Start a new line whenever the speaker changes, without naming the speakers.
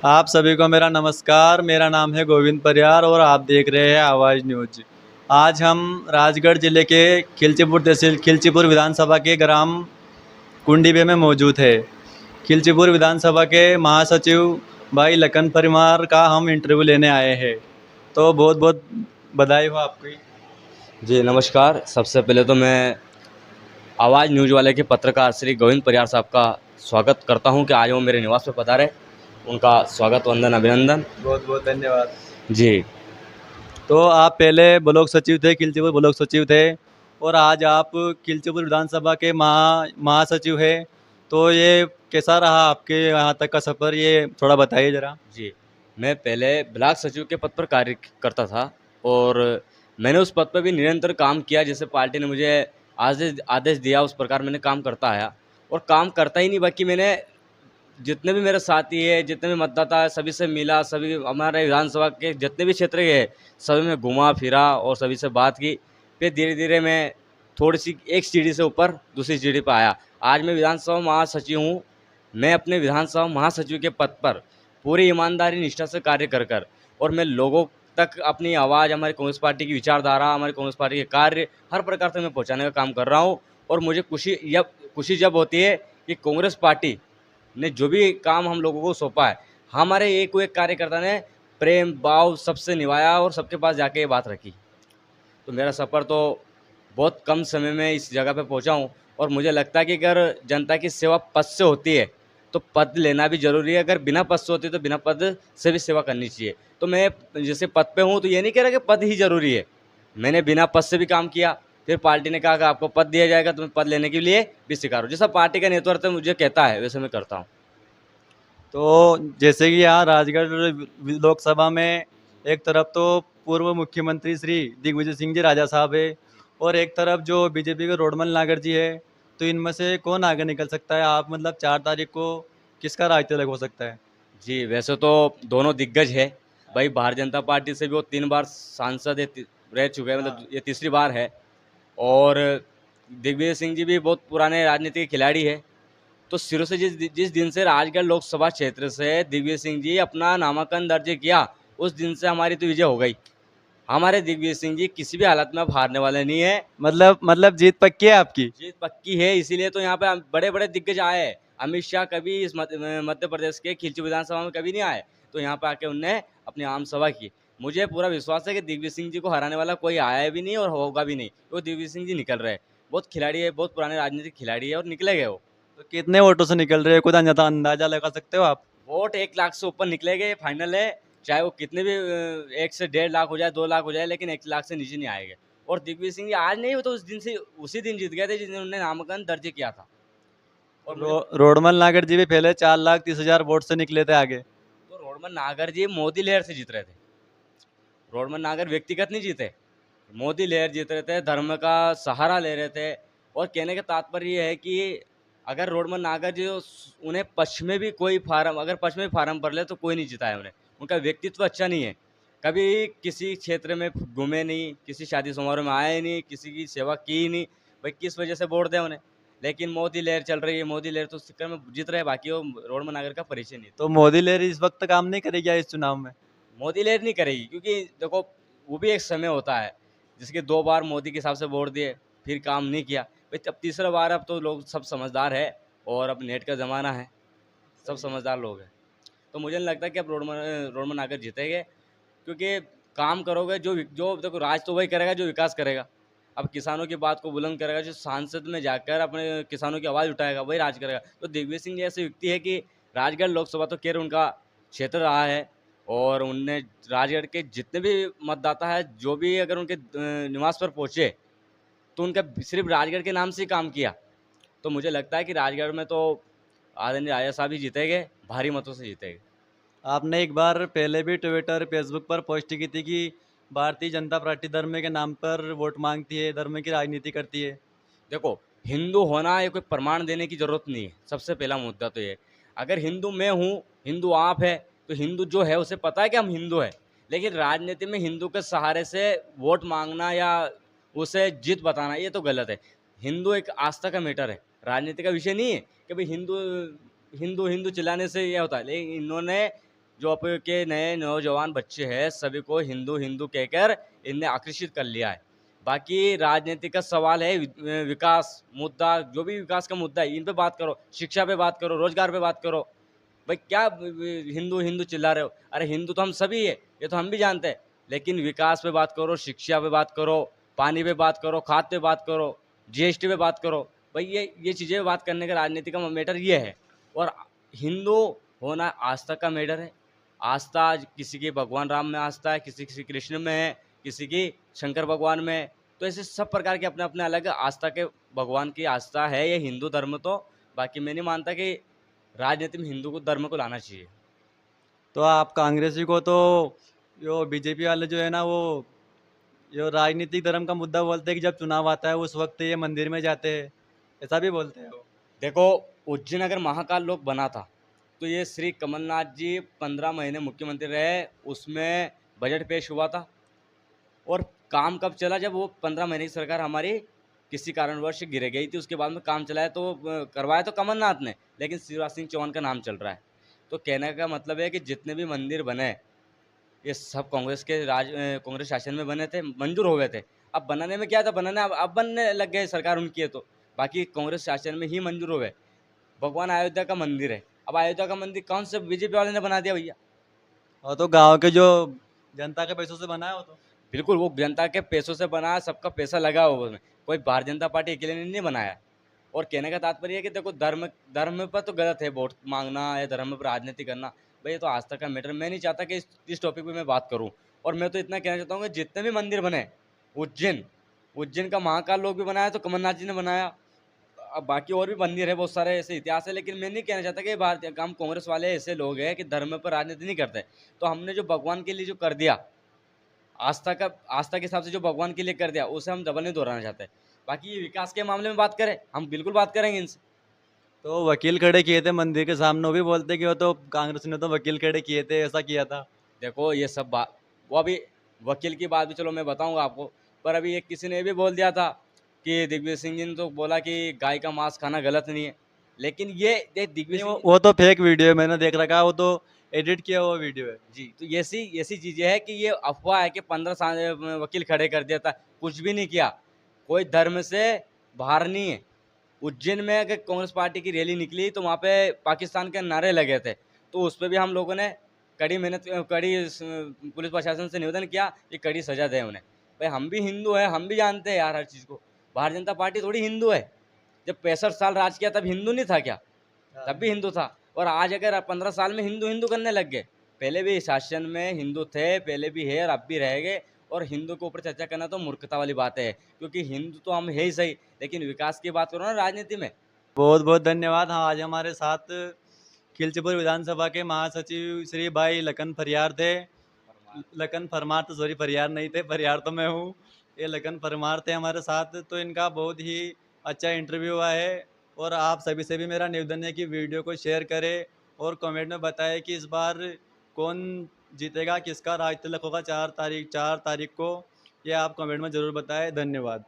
आप सभी को मेरा नमस्कार। मेरा नाम है गोविंद परियार और आप देख रहे हैं आवाज़ न्यूज। आज हम राजगढ़ जिले के खिलचीपुर तहसील खिलचीपुर विधानसभा के ग्राम कुंडीबे में मौजूद है। खिलचीपुर विधानसभा के महासचिव भाई लखन परिमार का हम इंटरव्यू लेने आए हैं। तो बहुत बहुत बधाई हो आपकी।
जी नमस्कार। सबसे पहले तो मैं आवाज़ न्यूज़ वाले के पत्रकार श्री गोविंद परियार साहब का स्वागत करता हूं कि आज वो मेरे निवास पे पधारे। उनका स्वागत वंदन अभिनंदन।
बहुत बहुत धन्यवाद।
जी
तो आप पहले ब्लॉक सचिव थे, खिलचीपुर ब्लॉक सचिव थे और आज आप खिलचीपुर विधानसभा के महासचिव हैं। तो ये कैसा रहा आपके यहाँ तक का सफ़र, ये थोड़ा बताइए ज़रा।
जी मैं पहले ब्लॉक सचिव के पद पर कार्य करता था और मैंने उस पद पर भी निरंतर काम किया। जैसे पार्टी ने मुझे आदेश आदेश दिया उस प्रकार मैंने काम करता आया और काम करता ही नहीं, बाकी मैंने जितने भी मेरे साथी है, जितने भी मतदाता है, सभी से मिला। सभी हमारे विधानसभा के जितने भी क्षेत्र के हैं, सभी में घुमा फिरा और सभी से बात की। फिर धीरे धीरे मैं थोड़ी सी एक सीढ़ी से ऊपर दूसरी सीढ़ी पर आया। आज मैं विधानसभा महासचिव हूँ। मैं अपने विधानसभा महासचिव के पद पर पूरी ईमानदारी निष्ठा से कार्य कर और मैं लोगों तक अपनी आवाज़, हमारी कांग्रेस पार्टी की विचारधारा, हमारी कांग्रेस पार्टी के कार्य हर प्रकार से मैं पहुँचाने का काम कर रहा हूँ। और मुझे खुशी जब होती है कि कांग्रेस पार्टी ने जो भी काम हम लोगों को सौंपा है, हमारे एक को एक कार्यकर्ता ने प्रेम भाव सबसे निभाया और सबके पास जाके ये बात रखी। तो मेरा सफ़र तो बहुत कम समय में इस जगह पे पहुंचा हूं और मुझे लगता है कि अगर जनता की सेवा पद से होती है तो पद लेना भी ज़रूरी है। अगर बिना पद से होती है तो बिना पद से भी सेवा करनी चाहिए। तो मैं जैसे पद पे हूँ तो ये नहीं कह रहा कि पद ही ज़रूरी है। मैंने बिना पद से भी काम किया। फिर पार्टी ने कहा कि आपको पद दिया जाएगा, तो मैं पद लेने के लिए भी स्वीकार हूँ। जैसा पार्टी का नेतृत्व मुझे कहता है वैसे मैं करता हूँ।
तो जैसे कि यहाँ राजगढ़ लोकसभा में एक तरफ तो पूर्व मुख्यमंत्री श्री दिग्विजय सिंह जी राजा साहब है और एक तरफ जो बीजेपी के रोडमल नागर जी है। तो इनमें से कौन आगे निकल सकता है? आप मतलब 4 तारीख को किसका राज तिलक हो सकता है?
जी वैसे तो दोनों दिग्गज है भाई। भारतीय जनता पार्टी से भी वो 3 बार सांसद रह चुके हैं, मतलब ये तीसरी बार है। और दिग्विजय सिंह जी भी बहुत पुराने राजनीतिक खिलाड़ी है। तो शुरू से जिस जिस दिन से राजगढ़ लोकसभा क्षेत्र से दिग्विजय सिंह जी अपना नामांकन दर्ज किया, उस दिन से हमारी तो विजय हो गई। हमारे दिग्विजय सिंह जी किसी भी हालत में अब हारने वाले नहीं है।
मतलब जीत पक्की है आपकी?
जीत पक्की है, इसीलिए तो यहाँ पे बड़े बड़े दिग्गज आए हैं। अमित शाह कभी इस मध्य प्रदेश के खिलची विधानसभा में कभी नहीं आए, तो यहाँ पे आके उनने अपनी आम सभा की। मुझे पूरा विश्वास है कि दिग्विजय सिंह जी को हराने वाला कोई आया भी नहीं और होगा भी नहीं। वो दिग्विजय सिंह जी निकल रहे हैं। बहुत खिलाड़ी है, बहुत पुराने राजनीतिक खिलाड़ी है और निकले गए वो।
तो कितने वोटों से निकल रहे हैं, कुछ अंदाजा लगा सकते हो आप?
वोट 1 लाख से ऊपर निकलेंगे, ये फाइनल है। चाहे वो कितने भी 1 से 1.5 लाख हो जाए, 2 लाख हो जाए, लेकिन 1 लाख से नीचे नहीं आएंगे। और दिग्विजय सिंह जी आज नहीं, वो तो उस दिन से उसी दिन जीत गए थे जिस दिन उन्होंने नामांकन दर्ज किया था। और मुझे
रोडमल नागर जी भी पहले 4,30,000 वोट से निकले थे आगे।
तो रोडमन नागर जी मोदी लहर से जीत रहे थे। रोडमन नागर व्यक्तिगत नहीं जीते, मोदी लहर जीत रहे थे, धर्म का सहारा ले रहे थे। और कहने का तात्पर्य ये है कि अगर रोडमन नागर जी उन्हें पक्ष में भी कोई फार्म, अगर पक्ष में फार्म भर ले तो कोई नहीं जिताया उन्हें। उनका व्यक्तित्व अच्छा नहीं है, कभी किसी क्षेत्र में घूमे नहीं, किसी शादी समारोह में आए नहीं, किसी की सेवा की ही नहीं। भाई किस वजह से वोट दें उन्हें? लेकिन मोदी लहर चल रही है, मोदी लहर तो उस चक्कर में जीत रहे हैं, बाकी वो रोडमन नागर का परिचय नहीं।
तो मोदी लहर इस वक्त काम नहीं करेगी क्या इस चुनाव में?
मोदी लहर नहीं करेगी, क्योंकि देखो वो भी एक समय होता है जिसके 2 बार मोदी के हिसाब से वोट दिए, फिर काम नहीं किया। भाई अब तीसरा बार, अब तो लोग सब समझदार है और अब नेट का ज़माना है, सब समझदार लोग हैं। तो मुझे नहीं लगता कि अब रोडमन आकर जीतेंगे, क्योंकि काम करोगे जो जो देखो, राज तो वही करेगा जो विकास करेगा। अब किसानों की बात को बुलंद करेगा, जो सांसद में जाकर अपने किसानों की आवाज़ उठाएगा, वही राज करेगा। तो दिग्विजय सिंह जी ऐसे व्यक्ति है कि राजगढ़ लोकसभा तो खैर उनका क्षेत्र रहा है और उनने राजगढ़ के जितने भी मतदाता है, जो भी अगर उनके निवास पर पहुँचे, तो उनका सिर्फ राजगढ़ के नाम से ही काम किया। तो मुझे लगता है कि राजगढ़ में तो आदरणीय राजा साहब ही जीतेंगे, भारी मतों से जीतेंगे।
आपने एक बार पहले भी ट्विटर फेसबुक पर पोस्ट की थी कि भारतीय जनता पार्टी धर्म के नाम पर वोट मांगती है, धर्म की राजनीति करती है।
देखो, हिंदू होना ये कोई प्रमाण देने की ज़रूरत नहीं है। सबसे पहला मुद्दा तो ये है, अगर हिंदू मैं हूँ, हिंदू आप है, तो हिंदू जो है उसे पता है कि हम हिंदू हैं। लेकिन राजनीति में हिंदू के सहारे से वोट मांगना या उसे जीत बताना, ये तो गलत है। हिंदू एक आस्था का मैटर है, राजनीति का विषय नहीं है कि भाई हिंदू हिंदू हिंदू चिल्लाने से ये होता है। लेकिन इन्होंने जो अब के नए नौजवान बच्चे हैं सभी को हिंदू हिंदू कहकर इनने आकर्षित कर लिया है। बाकी राजनीति का सवाल है, विकास मुद्दा, जो भी विकास का मुद्दा है इन पे बात करो, शिक्षा पे बात करो, रोजगार पे बात करो। भाई क्या हिंदू हिंदू चिल्ला रहे हो? अरे हिंदू तो हम सभी है, ये तो हम भी जानते हैं। लेकिन विकास पे बात करो, शिक्षा पे बात करो, पानी पे बात करो, खाद पे बात करो, जीएसटी पे बात करो। भाई ये चीज़ें बात करने का राजनीति का मैटर ये है। और हिंदू होना आस्था का मैटर है। आस्था किसी की भगवान राम में आस्था है, किसी किसी कृष्ण में है, किसी की शंकर भगवान में है। तो ऐसे सब प्रकार के अपने अपने अलग आस्था के भगवान की आस्था है ये हिंदू धर्म। तो बाकी मैं नहीं मानता कि राजनीति में हिंदू को धर्म को लाना चाहिए।
तो आप कांग्रेसी को तो जो बीजेपी वाले जो है ना वो जो राजनीतिक धर्म का मुद्दा बोलते हैं कि जब चुनाव आता है उस वक्त ये मंदिर में जाते हैं, ऐसा भी बोलते हैं वो।
देखो, उज्जैन अगर महाकाल लोक बना था तो ये श्री कमलनाथ जी 15 महीने मुख्यमंत्री रहे, उसमें बजट पेश हुआ था। और काम कब चला? जब वो 15 महीने की सरकार हमारी किसी कारणवश गिर गई थी, उसके बाद में काम चलाया तो करवाया तो कमलनाथ ने, लेकिन शिवराज सिंह चौहान का नाम चल रहा है। तो कहने का मतलब है कि जितने भी मंदिर बने ये सब कांग्रेस के कांग्रेस शासन में बने थे, मंजूर हो गए थे। अब बनाने में क्या था? बनाने अब बनने लग गए, सरकार उनकी है तो। बाकी कांग्रेस शासन में ही मंजूर हो गए। भगवान अयोध्या का मंदिर है, अब अयोध्या का मंदिर कौन से बीजेपी वाले ने बना दिया भैया?
और तो गांव के जो जनता के पैसों से बना है वो तो।
बिल्कुल, वो जनता के पैसों से बना है, सबका पैसा लगा हुआ उसमें। कोई भारतीय जनता पार्टी अकेले ने नहीं बनाया। और कहने का तात्पर्य है कि देखो, धर्म धर्म पर तो गलत है वोट मांगना या धर्म पर राजनीति करना। भाई ये तो आस्था का मैटर। मैं नहीं चाहता कि इस टॉपिक पे मैं बात करूं। और मैं तो इतना कहना चाहता हूँ कि जितने भी मंदिर बने, उज्जैन उज्जैन का महाकाल लोक भी बनाया तो कमलनाथ जी ने बनाया। अब बाकी और भी मंदिर है, बहुत सारे ऐसे इतिहास है। लेकिन मैं नहीं कहना चाहता कि भारतीय हम कांग्रेस वाले ऐसे लोग हैं कि धर्म पर राजनीति नहीं करते। तो हमने जो भगवान के लिए जो कर दिया, आस्था के हिसाब से जो भगवान के लिए कर दिया, उसे हम डबल नहीं दोहराना चाहते। बाकी ये विकास के मामले में बात करें, हम बिल्कुल बात करेंगे इनसे।
तो वकील खड़े किए थे मंदिर के सामने, वो भी बोलते कि वो तो कांग्रेस ने तो वकील खड़े किए थे, ऐसा किया था।
देखो ये सब बात, वो अभी वकील की बात भी चलो मैं बताऊंगा आपको। पर अभी एक किसी ने ये भी बोल दिया था कि दिग्विजय सिंह जी ने तो बोला कि गाय का मांस खाना गलत नहीं है। लेकिन ये दिग्विजय
नहीं,
सिंह
वो तो फेक वीडियो है, मैंने देख रखा है, वो तो एडिट किया हुआ वीडियो है।
जी, तो ऐसी ऐसी चीज़ें हैं कि ये अफ़वाह है कि 15 साल वकील खड़े कर दिया था, कुछ भी नहीं किया। कोई धर्म से बाहर नहीं है। उज्जैन में अगर कांग्रेस पार्टी की रैली निकली तो वहाँ पे पाकिस्तान के नारे लगे थे, तो उस पे भी हम लोगों ने कड़ी पुलिस प्रशासन से निवेदन किया कि कड़ी सज़ा दें उन्हें। भाई हम भी हिंदू हैं, हम भी जानते हैं यार हर चीज़ को। भारतीय जनता पार्टी थोड़ी हिंदू है। जब 65 साल राज किया तब हिंदू नहीं था क्या? तब भी हिंदू था। और आज अगर 15 साल में हिंदू हिंदू करने लग गए। पहले भी शासन में हिंदू थे, पहले भी है और अब भी रहेंगे। और हिंदू के ऊपर चर्चा करना तो मूर्खता वाली बात है, क्योंकि हिंदू तो हम है ही सही, लेकिन विकास की बात करो ना राजनीति में।
बहुत बहुत धन्यवाद। हाँ, आज हमारे साथ खिलचीपुर विधानसभा के महासचिव श्री भाई लखन फरियार थे। लखन फरमार, तो सॉरी, फरियार नहीं थे, फरियार तो मैं हूँ। ये लखन फरमार थे हमारे साथ। तो इनका बहुत ही अच्छा इंटरव्यू हुआ है। और आप सभी से भी मेरा निवेदन है कि वीडियो को शेयर करें और कमेंट में बताएं कि इस बार कौन जीतेगा, किसका राज तिलक होगा 4 तारीख को। ये आप कमेंट में ज़रूर बताएं। धन्यवाद।